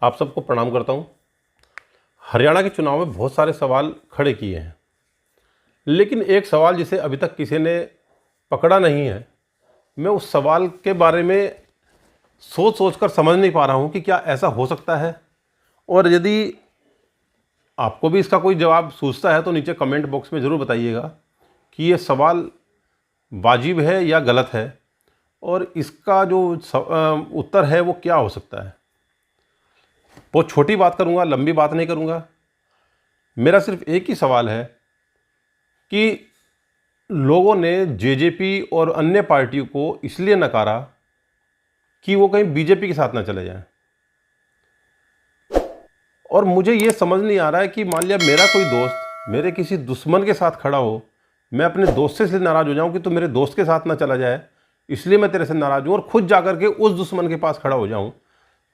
आप सबको प्रणाम करता हूं। हरियाणा के चुनाव में बहुत सारे सवाल खड़े किए हैं, लेकिन एक सवाल जिसे अभी तक किसी ने पकड़ा नहीं है, मैं उस सवाल के बारे में सोच सोच कर समझ नहीं पा रहा हूं कि क्या ऐसा हो सकता है। और यदि आपको भी इसका कोई जवाब सूझता है तो नीचे कमेंट बॉक्स में ज़रूर बताइएगा कि ये सवाल वाजिब है या गलत है, और इसका जो उत्तर है वो क्या हो सकता है। बहुत छोटी बात करूंगा, लंबी बात नहीं करूंगा। मेरा सिर्फ एक ही सवाल है कि लोगों ने जेजेपी और अन्य पार्टियों को इसलिए नकारा कि वो कहीं बीजेपी के साथ ना चले जाएं। और मुझे ये समझ नहीं आ रहा है कि मान लिया मेरा कोई दोस्त मेरे किसी दुश्मन के साथ खड़ा हो, मैं अपने दोस्त से इसलिए नाराज़ हो जाऊं कि तू मेरे दोस्त के साथ ना चला जाए, इसलिए मैं तेरे से नाराज़ हूं, और खुद जाकर के उस दुश्मन के पास खड़ा हो जाऊं,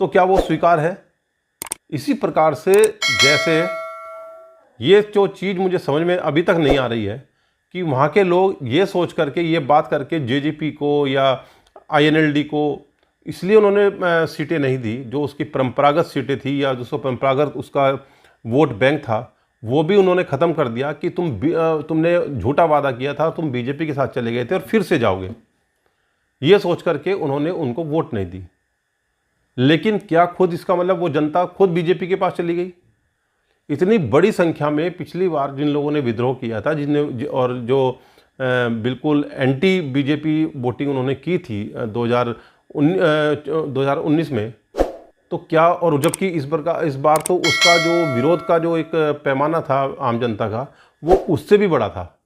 तो क्या वो स्वीकार है? इसी प्रकार से जैसे ये जो चीज़ मुझे समझ में अभी तक नहीं आ रही है कि वहाँ के लोग ये सोच करके, ये बात करके जेजेपी को या आईएनएलडी को इसलिए उन्होंने सीटें नहीं दी जो उसकी परंपरागत सीटें थी या जो परंपरागत उसका वोट बैंक था, वो भी उन्होंने ख़त्म कर दिया कि तुमने झूठा वादा किया था, तुम बीजेपी के साथ चले गए थे और फिर से जाओगे, ये सोच करके उन्होंने उनको वोट नहीं दी। लेकिन क्या खुद इसका मतलब वो जनता खुद बीजेपी के पास चली गई? इतनी बड़ी संख्या में पिछली बार जिन लोगों ने विद्रोह किया था, और जो बिल्कुल एंटी बीजेपी वोटिंग उन्होंने की थी 2019 में, तो क्या, और जबकि इस बार तो उसका जो विरोध का जो एक पैमाना था आम जनता का, वो उससे भी बड़ा था।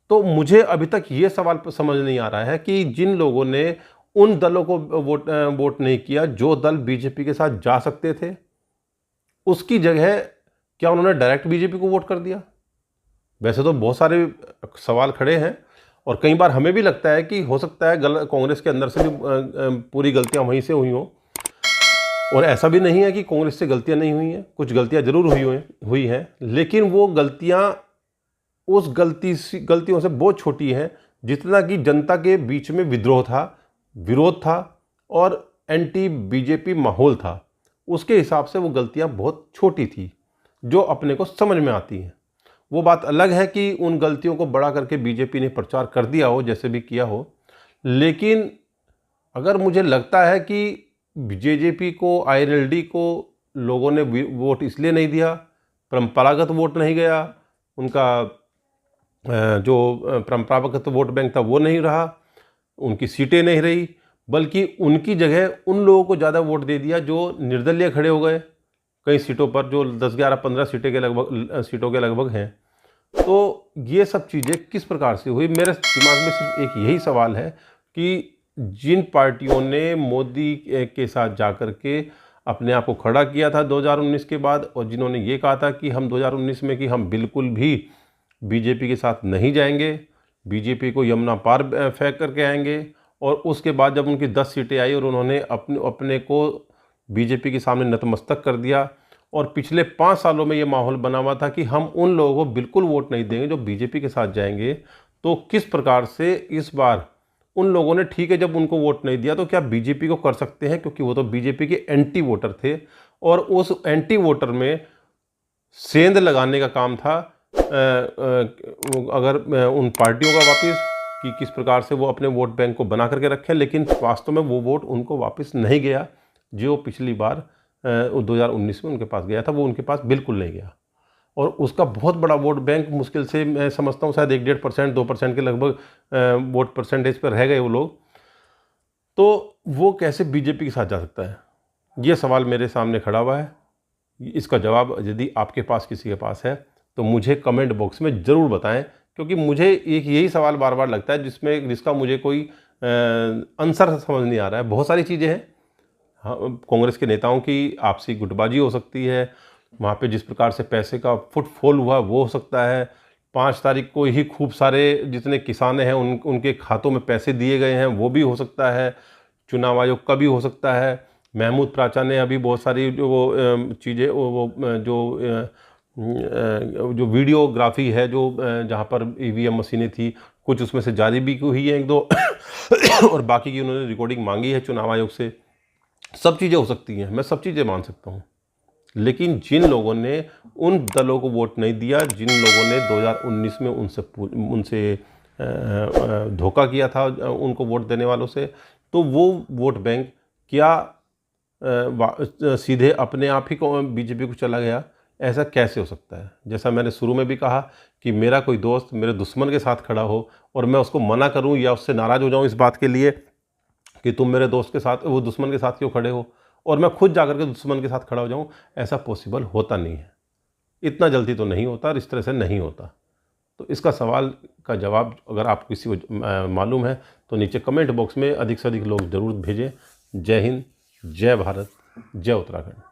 तो मुझे अभी तक ये सवाल समझ नहीं आ रहा है कि जिन लोगों ने उन दलों को वोट नहीं किया जो दल बीजेपी के साथ जा सकते थे, उसकी जगह क्या उन्होंने डायरेक्ट बीजेपी को वोट कर दिया? वैसे तो बहुत सारे सवाल खड़े हैं, और कई बार हमें भी लगता है कि हो सकता है कांग्रेस के अंदर से भी पूरी गलतियां वहीं से हुई हों, और ऐसा भी नहीं है कि कांग्रेस से गलतियां नहीं हुई हैं, कुछ गलतियां जरूर हुई हैं, लेकिन वो गलतियां उस गलतियों से बहुत छोटी हैं जितना कि जनता के बीच में विद्रोह था, विरोध था और एंटी बीजेपी माहौल था, उसके हिसाब से वो गलतियां बहुत छोटी थी जो अपने को समझ में आती हैं। वो बात अलग है कि उन गलतियों को बड़ा करके बीजेपी ने प्रचार कर दिया हो, जैसे भी किया हो, लेकिन अगर मुझे लगता है कि जेजेपी को, आईएनएलडी को लोगों ने वोट इसलिए नहीं दिया, परंपरागत वोट नहीं गया, उनका जो परंपरागत वोट बैंक था वो नहीं रहा, उनकी सीटें नहीं रही, बल्कि उनकी जगह उन लोगों को ज़्यादा वोट दे दिया जो निर्दलीय खड़े हो गए कई सीटों पर, जो 10, 11, 15 सीटों के लगभग हैं। तो ये सब चीज़ें किस प्रकार से हुई? मेरे दिमाग में सिर्फ एक यही सवाल है कि जिन पार्टियों ने मोदी के साथ जाकर के अपने आप को खड़ा किया था 2019 के बाद, और जिन्होंने ये कहा था कि हम 2019 में कि हम बिल्कुल भी बीजेपी के साथ नहीं जाएंगे, बीजेपी को यमुना पार फेंक करके आएंगे, और उसके बाद जब उनकी 10 सीटें आई और उन्होंने अपने को बीजेपी के सामने नतमस्तक कर दिया, और पिछले 5 सालों में ये माहौल बना हुआ था कि हम उन लोगों को बिल्कुल वोट नहीं देंगे जो बीजेपी के साथ जाएंगे, तो किस प्रकार से इस बार उन लोगों ने, ठीक है जब उनको वोट नहीं दिया तो क्या बीजेपी को कर सकते हैं, क्योंकि वो तो बीजेपी के एंटी वोटर थे, और उस एंटी वोटर में सेंध लगाने का काम था अगर उन पार्टियों का वापस, कि किस प्रकार से वो अपने वोट बैंक को बना करके रखें, लेकिन वास्तव में वो वोट उनको वापस नहीं गया जो पिछली बार 2019 में उनके पास गया था, वो उनके पास बिल्कुल नहीं गया, और उसका बहुत बड़ा वोट बैंक, मुश्किल से मैं समझता हूँ शायद 1-1.5%, 2% के लगभग वोट परसेंटेज पर रह गए वो लोग। तो वो कैसे बीजेपी के साथ जा सकता है? ये सवाल मेरे सामने खड़ा हुआ है। इसका जवाब यदि आपके पास किसी के पास है तो मुझे कमेंट बॉक्स में ज़रूर बताएं, क्योंकि मुझे एक यही सवाल बार बार लगता है जिसका मुझे कोई आंसर समझ नहीं आ रहा है। बहुत सारी चीज़ें हैं, हाँ, कांग्रेस के नेताओं की आपसी गुटबाजी हो सकती है, वहाँ पे जिस प्रकार से पैसे का फुटफॉल हुआ वो हो सकता है, 5 तारीख को ही खूब सारे जितने किसान हैं उनके खातों में पैसे दिए गए हैं, वो भी हो सकता है, चुनाव आयोग का भी हो सकता है। महमूद प्राचा ने अभी बहुत सारी जो चीज़ें, जो वीडियोग्राफी है, जो जहाँ पर ईवीएम मशीनें थी, कुछ उसमें से जारी भी हुई है 1-2 और बाकी की उन्होंने रिकॉर्डिंग मांगी है चुनाव आयोग से। सब चीज़ें हो सकती हैं, मैं सब चीज़ें मान सकता हूँ, लेकिन जिन लोगों ने उन दलों को वोट नहीं दिया, जिन लोगों ने 2019 में उनसे धोखा किया था उनको वोट देने वालों से, तो वो वोट बैंक क्या सीधे अपने आप ही को बीजेपी को चला गया? ऐसा कैसे हो सकता है? जैसा मैंने शुरू में भी कहा कि मेरा कोई दोस्त मेरे दुश्मन के साथ खड़ा हो और मैं उसको मना करूं या उससे नाराज़ हो जाऊं इस बात के लिए कि तुम मेरे दोस्त के साथ, वो दुश्मन के साथ क्यों खड़े हो, और मैं खुद जाकर के दुश्मन के साथ खड़ा हो जाऊं, ऐसा पॉसिबल होता नहीं है। इतना जल्दी तो नहीं होता और इस तरह से नहीं होता। तो इसका सवाल का जवाब अगर आपको किसी को मालूम है तो नीचे कमेंट बॉक्स में अधिक से अधिक लोग ज़रूर भेजें। जय हिंद, जय भारत, जय उत्तराखंड।